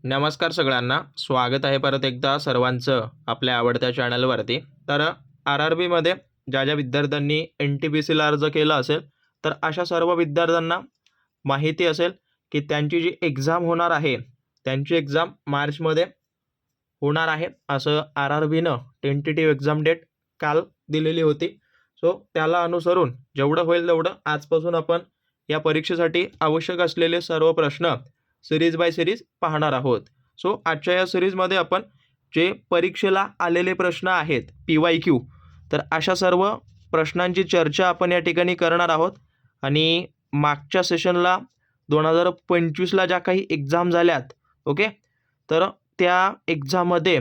नमस्कार सगळ्यांना, स्वागत आहे परत एकदा सर्वांचं आपल्या आवडत्या चॅनलवरती. तर आर आर बीमध्ये ज्या ज्या विद्यार्थ्यांनी एन टी पी सीला अर्ज केला असेल, तर अशा सर्व विद्यार्थ्यांना माहिती असेल की त्यांची जी एक्झाम होणार आहे, त्यांची एक्झाम मार्चमध्ये होणार आहे, असं आर आर बीनं टेंटेटिव्ह एक्झाम डेट काल दिलेली होती. सो त्याला अनुसरून जेवढं होईल तेवढं आजपासून आपण या परीक्षेसाठी आवश्यक असलेले सर्व प्रश्न सिरीज बाय सिरीज पाहणार आहोत. सो आजच्या या सिरीजमध्ये आपण जे परीक्षेला आलेले प्रश्न आहेत PYQ, तर अशा सर्व प्रश्नांची चर्चा आपण या ठिकाणी करणार आहोत. आणि मागच्या सेशनला 2025ला ज्या काही एक्झाम झाल्यात, ओके, तर त्या एक्झाममध्ये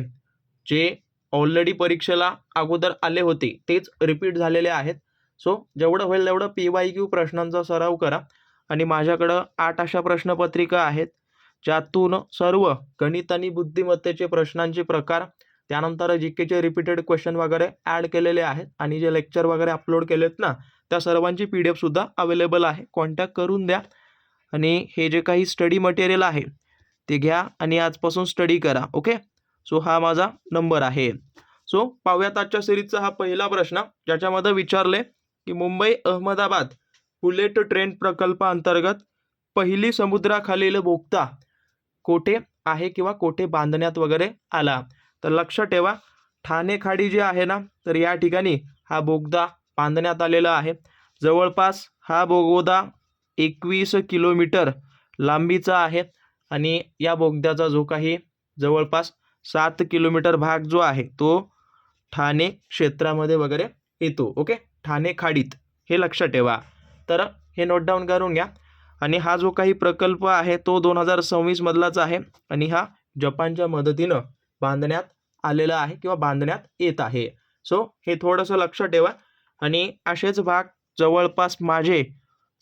जे ऑलरेडी परीक्षेला अगोदर आले होते तेच रिपीट झालेले आहेत. सो जेवढं होईल तेवढं PYQ प्रश्नांचा सराव करा. आणि माझ्याकडं 8 अशा प्रश्नपत्रिका आहेत, ज्यातून सर्व गणित आणि बुद्धिमत्तेचे प्रश्नांचे प्रकार, त्यानंतर जी केचे रिपीटेड क्वेश्चन वगैरे ॲड केलेले आहेत आणि जे लेक्चर वगैरे अपलोड केलेत ना, त्या सर्वांची PDF सुद्धा अवेलेबल आहे. कॉन्टॅक्ट करून द्या. आणि हे जे काही स्टडी मटेरियल आहे ते घ्या आणि आजपासून स्टडी करा. ओके, सो हा माझा नंबर आहे. सो पाहूयात आजच्या सिरीजचा हा पहिला प्रश्न, ज्याच्यामध्ये विचारले की मुंबई अहमदाबाद बुलेट ट्रेन प्रकल्पाअंतर्गत पहिली समुद्राखालील बोगदा कोठे आहे किंवा कोठे बांधण्यात वगैरे आला. तर लक्षात ठेवा, ठाणे खाडी जी आहे ना, तर या ठिकाणी हा बोगदा बांधण्यात आलेला आहे. जवळपास हा बोगदा 21 किलोमीटर लांबीचा आहे आणि या बोगद्याचा जो काही जवळपास 7 किलोमीटर भाग जो आहे तो ठाणे क्षेत्रामध्ये वगैरे येतो. ओके, ठाणे खाडीत, हे लक्षात ठेवा. तर हे नोट डाऊन करून घ्या. आणि हा जो काही प्रकल्प आहे तो 2026 मधलाच आहे आणि हा जपानच्या मदतीनं बांधण्यात आलेला आहे किंवा बांधण्यात येत आहे. सो हे थोडंसं लक्षात ठेवा. आणि असेच भाग जवळपास माझे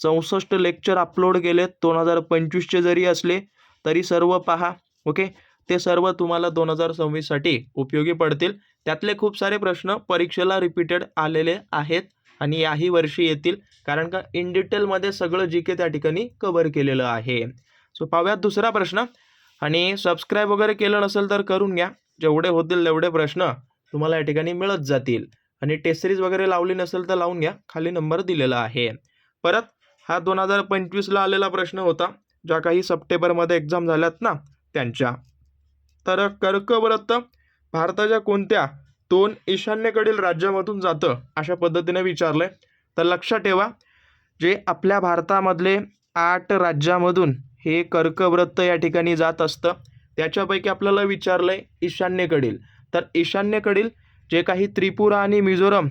64 लेक्चर अपलोड केलेत 2025चे जरी असले तरी सर्व पहा. ओके, ते सर्व तुम्हाला 2026साठी उपयोगी पडतील. त्यातले खूप सारे प्रश्न परीक्षेला रिपीटेड आलेले आहेत आणि याही वर्षी येतील, कारण का इन डिटेलमध्ये सगळं जी के त्या ठिकाणी कव्हर केलेलं आहे. सो पाहूयात दुसरा प्रश्न. आणि सबस्क्राईब वगैरे केलं नसेल तर करून घ्या, जेवढे होतील तेवढे प्रश्न तुम्हाला या ठिकाणी मिळत जातील. आणि टेस्ट सिरीज वगैरे लावली नसेल तर लावून घ्या, खाली नंबर दिलेला आहे. परत हा 2025ला आलेला प्रश्न होता, ज्या काही सप्टेंबरमध्ये एक्झाम झाल्यात ना त्यांच्या. तर कर्कवृत्त भारताच्या कोणत्या 2 ईशान्येकडील राज्यामधून जातं, अशा पद्धतीने विचारलंय. तर लक्षात ठेवा, जे आपल्या भारतामधले 8 राज्यामधून हे कर्कवृत्त या ठिकाणी जात असतं, त्याच्यापैकी आपल्याला विचारलंय ईशान्येकडील. तर ईशान्येकडील जे काही त्रिपुरा आणि मिझोरम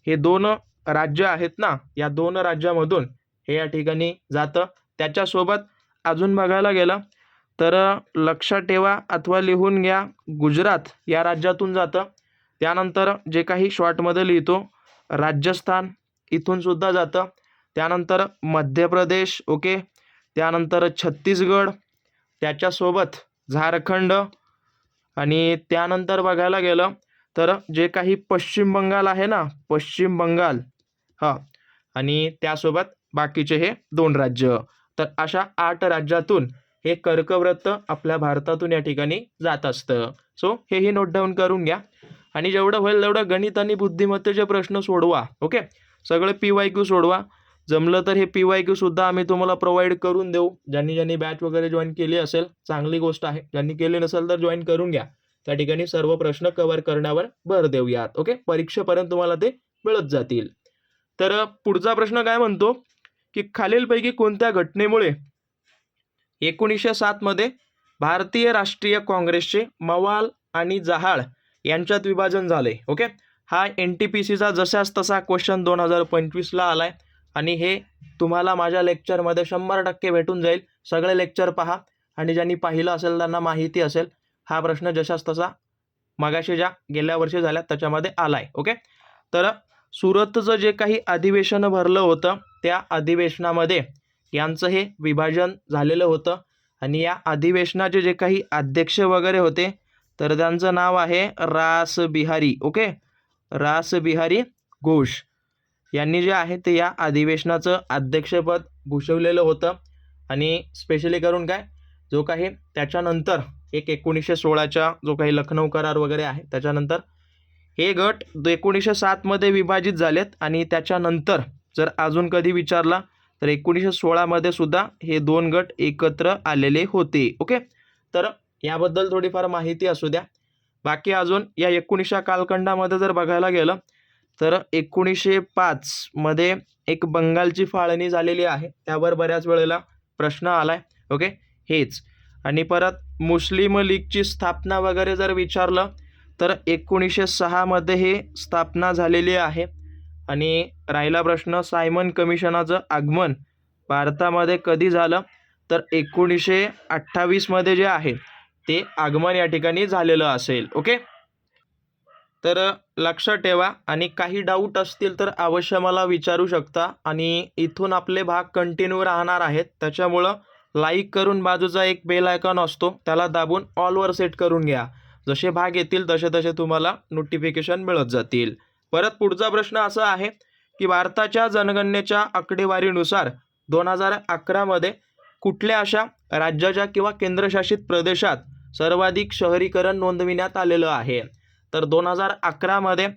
हे 2 राज्य आहेत ना, या 2 राज्यामधून हे या ठिकाणी जातं. त्याच्यासोबत अजून बघायला गेलं तर लक्षात ठेवा अथवा लिहून घ्या, गुजरात या राज्यातून जातं. त्यानंतर जे काही शॉर्टमध्ये लिहितो, राजस्थान इथून सुद्धा जातं. त्यानंतर मध्य प्रदेश, ओके, त्यानंतर छत्तीसगड, त्याच्यासोबत झारखंड. आणि त्यानंतर बघायला गेलं तर जे काही पश्चिम बंगाल आहे ना, पश्चिम बंगाल, हां, आणि त्यासोबत बाकीचे हे 2 राज्य. तर अशा 8 राज्यातून हे कर्कवृत्त आपल्या भारतातून या ठिकाणी जात असतं. सो हेही नोट डाऊन करून घ्या. आणि जेवढं होईल तेवढं गणित आणि बुद्धिमत्तेचे प्रश्न सोडवा. ओके, सगळे PYQ सोडवा. जमलं तर हे PYQ सुद्धा आम्ही तुम्हाला प्रोव्हाइड करून देऊ. ज्यांनी ज्यांनी बॅच वगैरे जॉईन केली असेल चांगली गोष्ट आहे, ज्यांनी केली नसेल तर जॉईन करून घ्या. त्या ठिकाणी सर्व प्रश्न कव्हर करण्यावर भर देऊयात. ओके, परीक्षेपर्यंत तुम्हाला ते मिळत जातील. तर पुढचा प्रश्न काय म्हणतो की खालीलपैकी कोणत्या घटनेमुळे 1907 मध्ये भारतीय राष्ट्रीय काँग्रेसचे मवाळ आणि जहाळ यांच्यात विभाजन झाले. ओके, हा NTPCचा जशाच तसा क्वेश्चन 2025ला आलाय आणि हे तुम्हाला माझ्या लेक्चरमध्ये 100% भेटून जाईल. सगळे लेक्चर पहा आणि ज्यांनी पाहिलं असेल त्यांना माहिती असेल, हा प्रश्न जशाच तसा मगाशी ज्या गेल्या वर्षी झाल्या त्याच्यामध्ये आलाय. ओके, तर सुरतचं जे काही अधिवेशन भरलं होतं त्या अधिवेशनामध्ये यांचं हे विभाजन झालेलं होतं. आणि या अधिवेशनाचे जे काही अध्यक्ष वगैरे होते तर त्यांचं नाव आहे रास बिहारी. ओके, रास बिहारी घोष यांनी जे आहे ते या अधिवेशनाचं अध्यक्षपद भूषवलेलं होतं. आणि स्पेशली करून काय, जो काही त्याच्यानंतर एक 1916च्या जो काही लखनौ करार वगैरे आहे त्याच्यानंतर हे गट 1907मध्ये विभाजित झालेत आणि त्याच्यानंतर जर अजून कधी विचारला तर 1916मध्ये सुद्धा हे दोन गट एकत्र आलेले होते. ओके, तर याबद्दल थोडीफार माहिती असू द्या. बाकी अजून या 1900 कालखंडामध्ये जर बघायला गेलं तर 1905 मध्ये एक बंगालची फाळणी झालेली आहे, त्यावर बऱ्याच वेळेला प्रश्न आलाय. ओके, हेच. आणि परत मुस्लिम लीगची स्थापना वगैरे जर विचारलं तर 1906 मध्ये हे स्थापना झालेली आहे. आणि राहिला प्रश्न सायमन कमिशनाचं आगमन भारतामध्ये कधी झालं तर 1928 मध्ये जे आहे ते आगमन या ठिकाणी झालेलं असेल. ओके, तर लक्षात ठेवा आणि काही डाऊट असतील तर अवश्य मला विचारू शकता. आणि इथून आपले भाग कंटिन्यू राहणार आहेत, त्याच्यामुळं लाईक करून बाजूचा एक बेल आयकॉन असतो त्याला दाबून ऑलवर सेट करून घ्या. जसे भाग येतील तसे तसे तुम्हाला नोटिफिकेशन मिळत जातील. परत पुढचा प्रश्न असा आहे की भारताच्या जनगणनेच्या आकडेवारीनुसार 2011 मध्ये कुठल्या अशा राज्याच्या किंवा केंद्रशासित प्रदेशात सर्वाधिक शहरीकरण नोंदविण्यात आलेलं आहे. तर 2011 मध्ये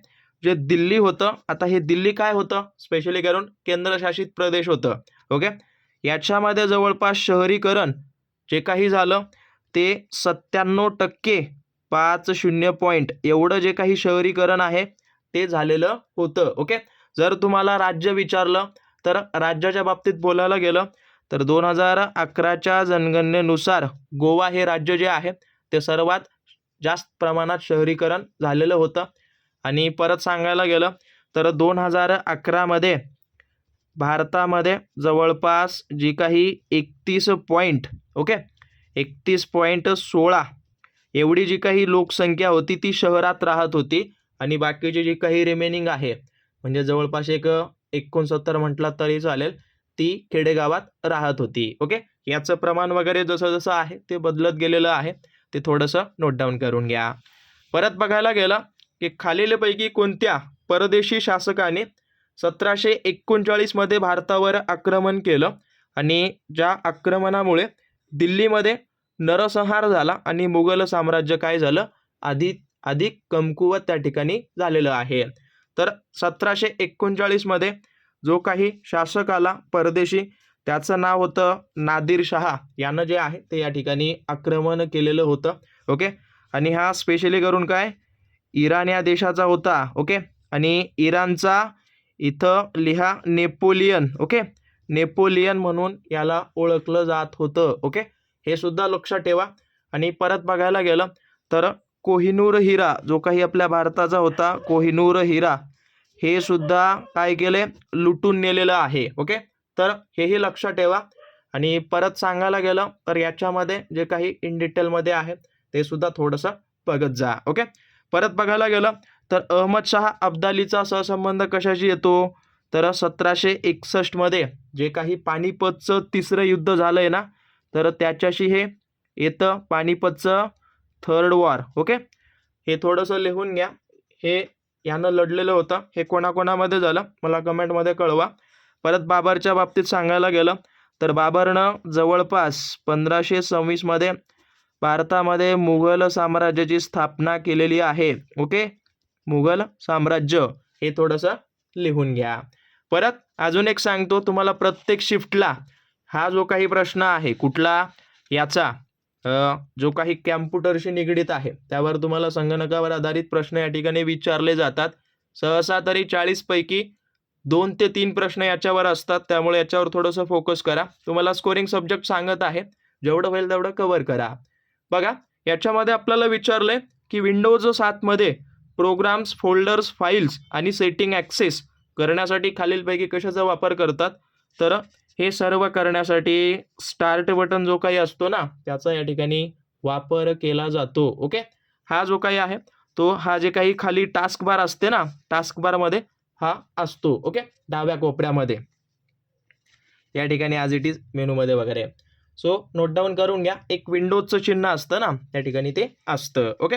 जे दिल्ली होतं, आता हे दिल्ली काय होतं, स्पेशली करून केंद्रशासित प्रदेश होतं. ओके, याच्यामध्ये जवळपास शहरीकरण जे काही झालं ते 97% 50 पॉईंट एवढं जे काही शहरीकरण आहे ते झालेलं होतं. ओके, जर तुम्हाला राज्य विचारलं तर राज्याच्या बाबतीत बोलायला गेलं तर 2011च्या जनगणनेनुसार गोवा हे राज्य जे आहे ते सर्वात जास्त प्रमाणात शहरीकरण झालेलं होतं. आणि परत सांगायला गेलं तर 2011 मध्ये भारतामध्ये जवळपास जी काही 31.16 एवढी जी काही लोकसंख्या होती ती शहरात राहत होती आणि बाकीची जी काही रिमेनिंग आहे म्हणजे जवळपास एक 69 म्हटलं तरी चालेल ती खेडेगावात राहत होती. ओके, याचं प्रमाण वगैरे जसं जसं आहे ते बदलत गेलेलं आहे, ते थोडंसं नोट डाऊन करून घ्या. परत बघायला गेलं की खालीलपैकी कोणत्या परदेशी शासकाने 1739 मध्ये भारतावर आक्रमण केलं आणि ज्या आक्रमणामुळे दिल्लीमध्ये नरसंहार झाला आणि मुघल साम्राज्य काय झालं अधिक कमकुवत त्या ठिकाणी झालेलं आहे. तर 1739 मध्ये जो काही शासक आला परदेशी त्याचं नाव होतं नादिर शहा, यानं जे आहे ते या ठिकाणी आक्रमण केलेलं होतं. ओके, आणि हा स्पेशली करून काय इराण या देशाचा होता. ओके, आणि इराणचा इथं लिहा नेपोलियन. ओके, नेपोलियन म्हणून याला ओळखलं जात होतं. ओके, हे सुद्धा लक्षात ठेवा. आणि परत बघायला गेलं तर कोहिनूर हिरा जो काही आपल्या भारताचा होता, कोहिनूर हिरा हे सुद्धा काय केले लुटून नेलेलं आहे. ओके, तर हेही लक्षात ठेवा. आणि परत सांगायला गेलं तर याच्यामध्ये जे काही इन डिटेलमध्ये आहे ते सुद्धा थोडंसं बघत जा. ओके, परत बघायला गेलं तर अहमदशहा अब्दालीचा सहसंबंध कशाशी येतो तर 1761 मध्ये जे काही पानिपतचं तिसरं युद्ध झालंय ना तर त्याच्याशी हे येतं, पानिपतचं थर्ड वॉर. ओके, हे थोडंसं लिहून घ्या. हे यानं लढलेलं होतं, हे कोणाकोणामध्ये झालं मला कमेंटमध्ये कळवा. परत बाबरच्या बाबतीत सांगायला गेलं तर बाबरनं जवळपास 1526 मध्ये भारतामध्ये मुघल साम्राज्याची स्थापना केलेली आहे. ओके, मुघल साम्राज्य हे थोडंसं लिहून घ्या. परत अजून एक सांगतो तुम्हाला, प्रत्येक शिफ्टला हा जो काही प्रश्न आहे कुठला याचा जो काही कॅम्प्युटरशी निगडीत आहे त्यावर तुम्हाला संगणकावर आधारित प्रश्न या ठिकाणी विचारले जातात. सहसा तरी 40 पैकी 2 ते 3 प्रश्न याच्यावर असतात, त्यामुळे याच्यावर थोडंसं फोकस करा. तुम्हाला स्कोरिंग सब्जेक्ट सांगत आहे, जेवढं होईल तेवढं कव्हर करा. बघा याच्यामध्ये आपल्याला विचारलंय की विंडोज 7 मध्ये प्रोग्राम्स, फोल्डर्स, फाईल्स आणि सेटिंग ॲक्सेस करण्यासाठी खालीलपैकी कशाचा वापर करतात. तर हे सर्व करण्यासाठी स्टार्ट बटन जो काही असतो ना त्याचा या ठिकाणी वापर केला जातो. ओके, हा जो काही आहे तो हा जे काही खाली टास्क बार असते ना, टास्क बारमध्ये हा असतो. ओके, डाव्या कोपऱ्यामध्ये या ठिकाणी ॲज इट इज मेनूमध्ये वगैरे. सो नोट डाऊन करून घ्या, एक विंडोजचं चिन्ह असतं ना त्या ठिकाणी ते असतं. ओके,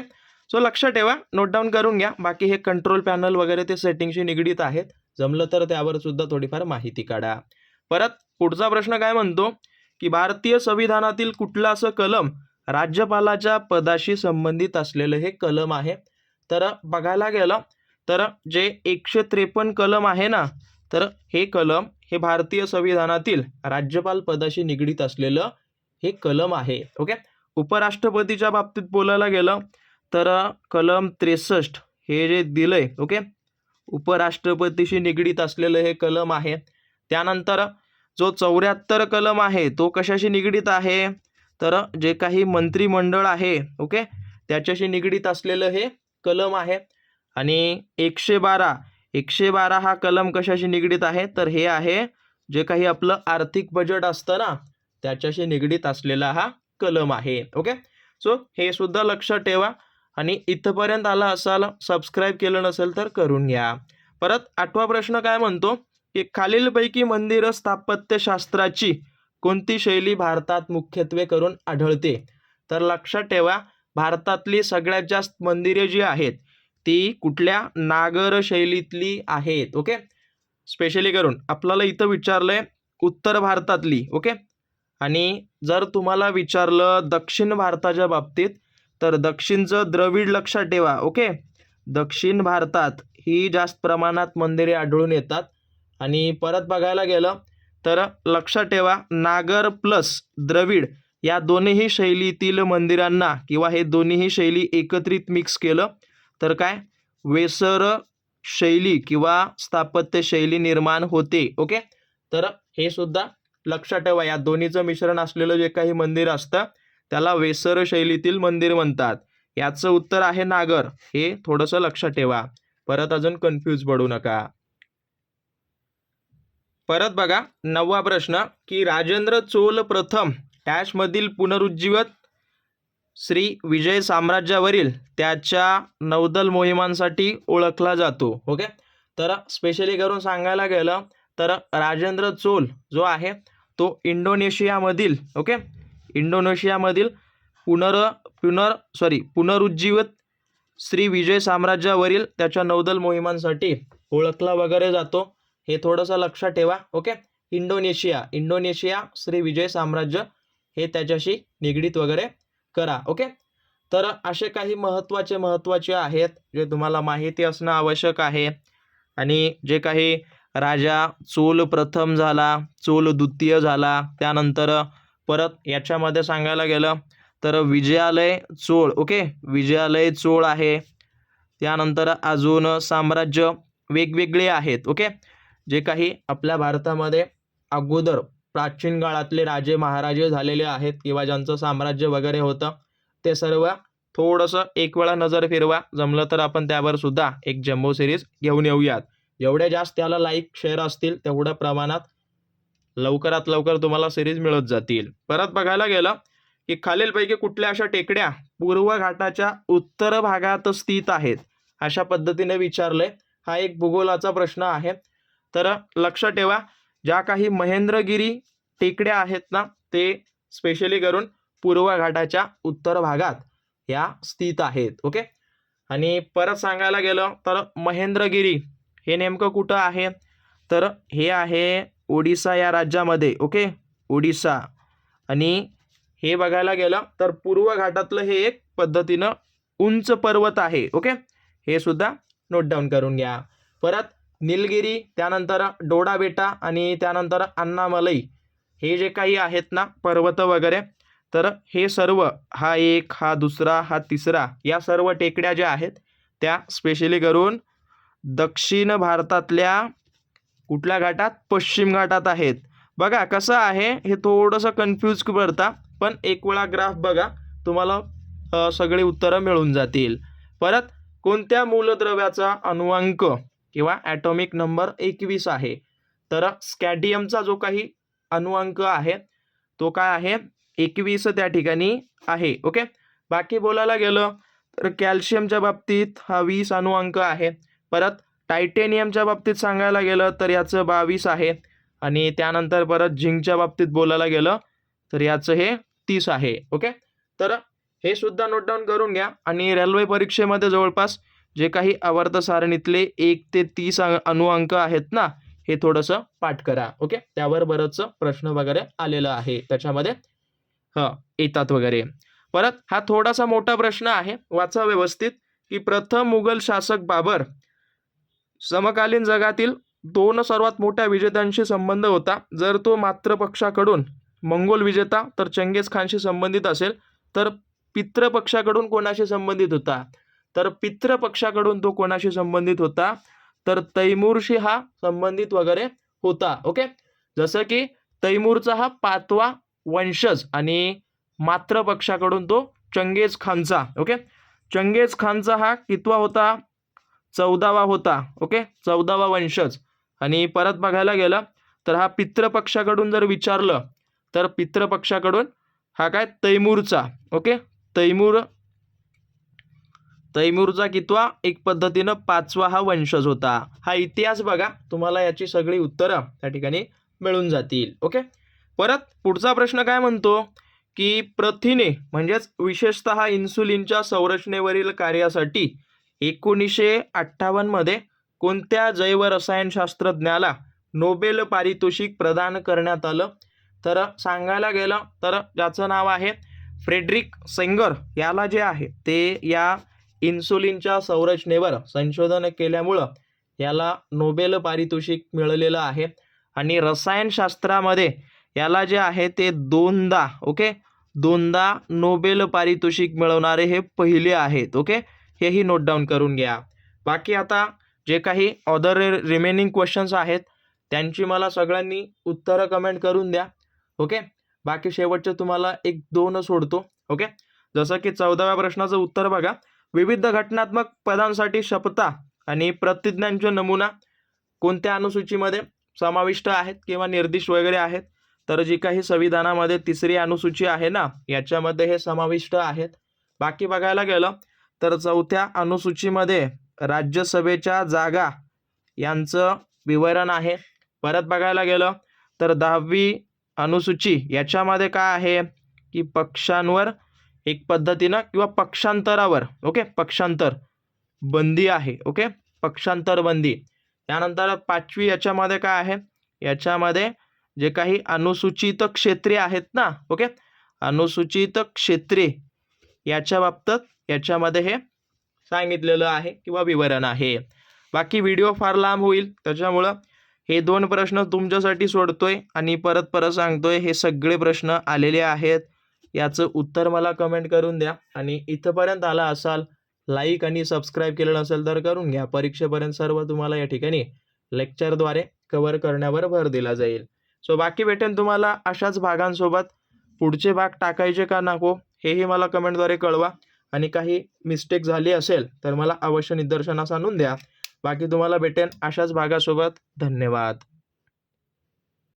सो लक्षात ठेवा, नोट डाऊन करून घ्या. बाकी हे कंट्रोल पॅनल वगैरे ते सेटिंगशी निगडीत आहेत, जमलं तर त्यावर सुद्धा थोडीफार माहिती काढा. परत पुढचा प्रश्न काय म्हणतो की भारतीय संविधानातील कुठलं असं कलम राज्यपालाच्या पदाशी संबंधित असलेलं हे कलम आहे. तर बघायला गेलं तर जे 153 कलम आहे ना, तर हे कलम हे भारतीय संविधानातील राज्यपाल पदाशी निगडीत असलेलं हे कलम आहे. ओके. उपराष्ट्रपतीच्या बाबतीत बोलायला गेलं तर कलम 63 हे जे दिलंय, ओके, उपराष्ट्रपतीशी निगडीत असलेलं हे कलम आहे. त्यानंतर जो 74 कलम आहे तो कशाशी निगडीत आहे, तर जे काही मंत्रिमंडळ आहे, ओके, त्याच्याशी निगडीत असलेलं हे कलम आहे. आणि 112 हा कलम कशाशी निगडीत आहे, तर हे आहे जे काही आपलं आर्थिक बजेट असतं ना, त्याच्याशी निगडीत असलेला हा कलम आहे. ओके. सो हे सुद्धा लक्षात ठेवा. आणि इथपर्यंत आला असाल, सबस्क्राईब केलं नसेल तर करून घ्या. परत 8वा प्रश्न काय म्हणतो की खालीलपैकी मंदिर स्थापत्यशास्त्राची कोणती शैली भारतात मुख्यत्वे करून आढळते. तर लक्षात ठेवा, भारतातली सगळ्यात जास्त मंदिरे जी आहेत ती कुठल्या नागर शैलीतली आहेत. ओके. स्पेशली करून आपल्याला इथं विचारलंय उत्तर भारतातली. ओके. आणि जर तुम्हाला विचारलं दक्षिण भारताच्या बाबतीत, तर दक्षिणचं द्रविड लक्षात ठेवा. ओके. दक्षिण भारतात ही जास्त प्रमाणात मंदिरे आढळून येतात. आणि परत बघायला गेलं तर लक्षात ठेवा, नागर प्लस द्रविड या दोन्ही शैलीतील मंदिरांना किंवा हे दोन्हीही शैली एकत्रित मिक्स केलं तर काय वेसर शैली किंवा स्थापत्य शैली निर्माण होते. ओके. तर हे सुद्धा लक्षात ठेवा, या दोन्हीचं मिश्रण असलेलं जे काही मंदिर असतं त्याला वेसर शैलीतील मंदिर म्हणतात. याचं उत्तर आहे नागर. हे थोडंसं लक्षात ठेवा, परत अजून कन्फ्यूज पडू नका. परत बघा 9वा प्रश्न की राजेंद्र चोल प्रथम डॅशमधील पुनरुज्जीवित श्री विजय साम्राज्यावरील त्याच्या नौदल मोहिमांसाठी ओळखला जातो. ओके. तर स्पेशली करून सांगायला गेलं तर राजेंद्र चोल जो आहे तो इंडोनेशियामधील, ओके, इंडोनेशियामधील पुनरुज्जीवित श्री विजय साम्राज्यावरील त्याच्या नौदल मोहिमांसाठी ओळखला वगैरे जातो. हे थोडंसं लक्षात ठेवा. ओके. इंडोनेशिया श्री विजय साम्राज्य हे त्याच्याशी निगडीत वगैरे करा. ओके. तर असे काही महत्त्वाचे आहेत जे तुम्हाला माहिती असणं आवश्यक आहे. आणि जे काही राजा चोल प्रथम झाला, चोल द्वितीय झाला, त्यानंतर परत याच्यामध्ये सांगायला गेलं तर विजयालय चोळ, ओके, विजयालय चोळ आहे. त्यानंतर अजून साम्राज्य वेगवेगळे आहेत. ओके. जे काही आपल्या भारतामध्ये अगोदर प्राचीन काळातले राजे महाराजे झालेले आहेत किंवा ज्यांचं साम्राज्य वगैरे होतं ते सर्व थोडंसं एक वेळा नजर फिरवा. जमलं तर आपण त्यावर सुद्धा एक जम्बो सिरीज घेऊन येऊयात. जेवढे जास्त त्याला लाईक शेअर असतील तेवढ्या प्रमाणात लवकरात लवकर तुम्हाला सिरीज मिळत जातील. परत बघायला गेलं की खालीलपैकी कुठल्या अशा टेकड्या पूर्व घाटाच्या उत्तर भागात स्थित आहेत, अशा पद्धतीने विचारलंय. हा एक भूगोलाचा प्रश्न आहे. तर लक्षात ठेवा, ज्या काही महेंद्रगिरी टेकड्या आहेत ना, ते स्पेशली करून पूर्व घाटाच्या उत्तर भागात या स्थित आहेत. ओके. आणि परत सांगायला गेलं तर महेंद्रगिरी हे नेमकं कुठं आहे, तर हे आहे ओडिसा या राज्यामध्ये. ओके. ओडिसा. आणि हे बघायला गेलं तर पूर्व घाटातलं हे एक पद्धतीनं उंच पर्वत आहे. ओके. हे सुद्धा नोट डाऊन करून घ्या. परत निलगिरी, त्यानंतर डोडा बेटा आणि त्यानंतर अन्नामलई हे जे काही आहेत ना पर्वत वगैरे, तर हे सर्व हा एक, हा दुसरा, हा तिसरा, या सर्व टेकड्या ज्या आहेत त्या स्पेशली करून दक्षिण भारतातल्या कुठल्या घाटात, पश्चिम घाटात आहेत. बघा कसं आहे, हे थोडंसं कन्फ्यूज करता, पण एक वेळा ग्राफ बघा, तुम्हाला सगळी उत्तरं मिळून जातील. परत कोणत्या मूलद्रव्याचा अणुअंक किंवा ॲटॉमिक नंबर 21 आहे, तर स्कॅडियमचा जो काही अणुअंक आहे तो काय आहे, 21 त्या ठिकाणी आहे. ओके. बाकी बोलायला गेलं तर कॅल्शियमच्या बाबतीत हा 20 अणुअंक आहे. परत टायटेनियमच्या बाबतीत सांगायला गेलं तर याचं 22 आहे. आणि त्यानंतर परत झिंकच्या बाबतीत बोलायला गेलं तर याचं हे 30 आहे. ओके. तर हे सुद्धा नोट डाऊन करून घ्या. आणि रेल्वे परीक्षेमध्ये जवळपास जे काही आवर्त सारणीतले 1 ते 30 अणुअंक आहेत ना, हे थोडंसं पाठ करा. ओके, त्यावर बरंच प्रश्न वगैरे आलेलं आहे त्याच्यामध्ये येतात वगैरे. परत हा थोडासा मोठा प्रश्न आहे, वाचा व्यवस्थित, की प्रथम मुघल शासक बाबर समकालीन जगातील 2 सर्वात मोठ्या विजेत्यांशी संबंध होता. जर तो मातृपक्षाकडून मंगोल विजेता तर चंगेज खानशी संबंधित असेल, तर पितृपक्षाकडून कोणाशी संबंधित होता? तर पितृपक्षाकडून तो कोणाशी संबंधित होता? तर तैमूरशी हा संबंधित वगैरे होता. ओके, जसं की तैमूरचा हा 5वा वंशज आणि मातृपक्षाकडून तो चंगेज खानचा. ओके, चंगेज खानचा हा कितवा होता? 14वा होता. ओके, 14वा वंशज. आणि परत बघायला गेलं तर हा पितृपक्षाकडून जर विचारलं तर पितृपक्षाकडून हा काय तैमूरचा. ओके, तैमूरचा कितवा? एक पद्धतीनं 5वा हा वंशज होता. हा इतिहास बघा, तुम्हाला याची सगळी उत्तरं त्या ठिकाणी मिळून जातील. ओके, परत पुढचा प्रश्न काय म्हणतो, की प्रथिने म्हणजेच विशेषतः इन्सुलिनच्या संरचनेवरील कार्यासाठी 1958 मध्ये कोणत्या जैवरसायनशास्त्रज्ञाला नोबेल पारितोषिक प्रदान करण्यात आलं? तर सांगायला गेलं तर ज्याचं नाव आहे फ्रेडरिक सेंगर. याला जे आहे ते या इन्सुलिनच्या संरचनेवर संशोधन केल्यामुळं याला नोबेल पारितोषिक मिळालेलं आहे. आणि रसायनशास्त्रामध्ये याला जे आहे ते 2दा नोबेल पारितोषिक मिळवणारे हे पहिले आहेत. ओके, हेही नोट डाऊन करून घ्या. बाकी आता जे काही अदर रिमेनिंग क्वेश्चन्स आहेत त्यांची मला सगळ्यांनी उत्तरं कमेंट करून द्या. ओके, बाकी शेवटचे तुम्हाला 1-2 सोडतो. ओके, जसं की 14व्या प्रश्नाचं उत्तर बघा, विविध घटनात्मक पदांसाठी शपथा आणि प्रतिज्ञांचे नमुना कोणत्या अनुसूचीमध्ये समाविष्ट आहेत किंवा निर्दिष्ट वगैरे आहेत? तर जी काही संविधानामध्ये 3री अनुसूची आहे ना, याच्यामध्ये हे समाविष्ट आहेत. बाकी बघायला गेलं तर 4थ्या अनुसूचीमध्ये राज्यसभेच्या जागा यांचं विवरण आहे. परत बघायला गेलं तर 10वी अनुसूची याच्यामध्ये काय आहे, की पक्षांवर एक पद्धतीनं किंवा पक्षांतरावर पक्षांतर बंदी आहे. ओके, पक्षांतर बंदी. त्यानंतर 5वी याच्यामध्ये काय आहे, याच्यामध्ये जे काही अनुसूचित क्षेत्रे आहेत ना, ओके, अनुसूचित क्षेत्रे याच्या बाबतीत याच्यामध्ये हे सांगितलेलं आहे किंवा विवरण आहे. बाकी व्हिडिओ फार लांब होईल त्याच्यामुळं हे 2 प्रश्न तुमच्यासाठी सोडतोय आणि परत सांगतोय, हे सगळे प्रश्न आलेले आहेत. याचं उत्तर मला कमेंट करून द्या. आणि इथंपर्यंत आला असाल, लाईक आणि सबस्क्राईब केलं नसेल तर करून घ्या. परीक्षेपर्यंत सर्व तुम्हाला या ठिकाणी लेक्चरद्वारे कव्हर करण्यावर भर दिला जाईल. सो बाकी भेटेन तुम्हाला अशाच भागांसोबत. पुढचे भाग टाकायचे का नको हेही मला कमेंटद्वारे कळवा. आणि काही मिस्टेक झाली असेल तर मला अवश्य निदर्शनास आणून द्या. बाकी तुम्हाला भेटेन अशाच भागासोबत. धन्यवाद.